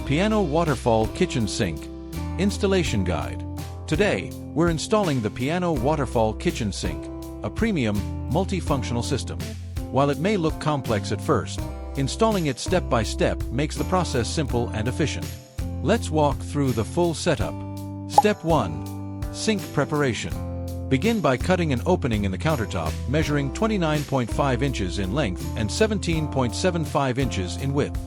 Piano Waterfall Kitchen Sink Installation Guide. Today, we're installing the Piano Waterfall Kitchen Sink, a premium, multifunctional system. While it may look complex at first, installing it step by step makes the process simple and efficient. Let's walk through the full setup. Step 1. Sink preparation. Begin by cutting an opening in the countertop measuring 29.5 inches in length and 17.75 inches in width.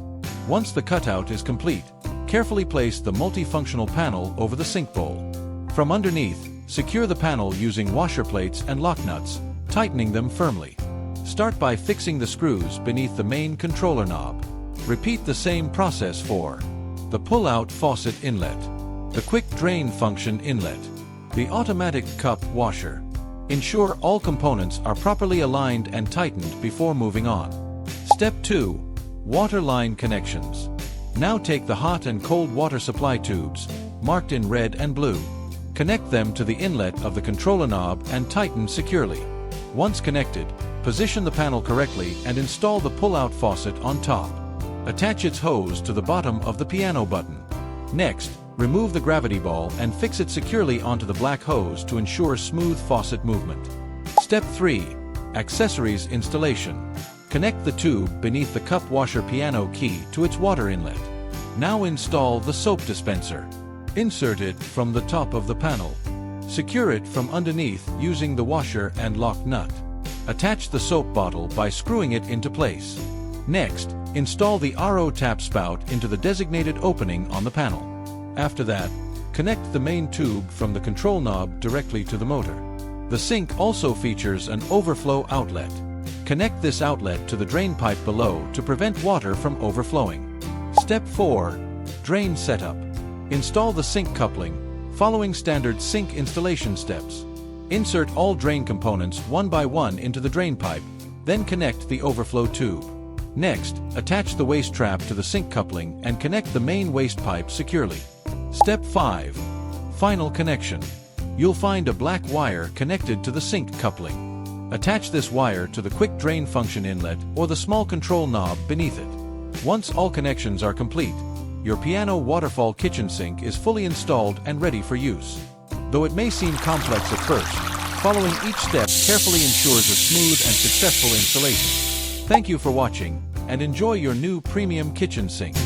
Once the cutout is complete, carefully place the multifunctional panel over the sink bowl. From underneath, secure the panel using washer plates and lock nuts, tightening them firmly. Start by fixing the screws beneath the main controller knob. Repeat the same process for the pull-out faucet inlet, the quick drain function inlet, the automatic cup washer. Ensure all components are properly aligned and tightened before moving on. Step 2. Water line connections. Now take the hot and cold water supply tubes, marked in red and blue. Connect them to the inlet of the controller knob and tighten securely. Once connected, position the panel correctly and install the pull-out faucet on top. Attach its hose to the bottom of the piano button. Next, remove the gravity ball and fix it securely onto the black hose to ensure smooth faucet movement. Step 3. Accessories installation. Connect the tube beneath the cup washer piano key to its water inlet. Now install the soap dispenser. Insert it from the top of the panel. Secure it from underneath using the washer and lock nut. Attach the soap bottle by screwing it into place. Next, install the RO tap spout into the designated opening on the panel. After that, connect the main tube from the control knob directly to the motor. The sink also features an overflow outlet. Connect this outlet to the drain pipe below to prevent water from overflowing. Step 4. Drain setup. Install the sink coupling, following standard sink installation steps. Insert all drain components one by one into the drain pipe, then connect the overflow tube. Next, attach the waste trap to the sink coupling and connect the main waste pipe securely. Step 5. Final connection. You'll find a black wire connected to the sink coupling. Attach this wire to the quick drain function inlet or the small control knob beneath it. Once all connections are complete, your Piano Waterfall kitchen sink is fully installed and ready for use. Though it may seem complex at first, following each step carefully ensures a smooth and successful installation. Thank you for watching, and enjoy your new premium kitchen sink.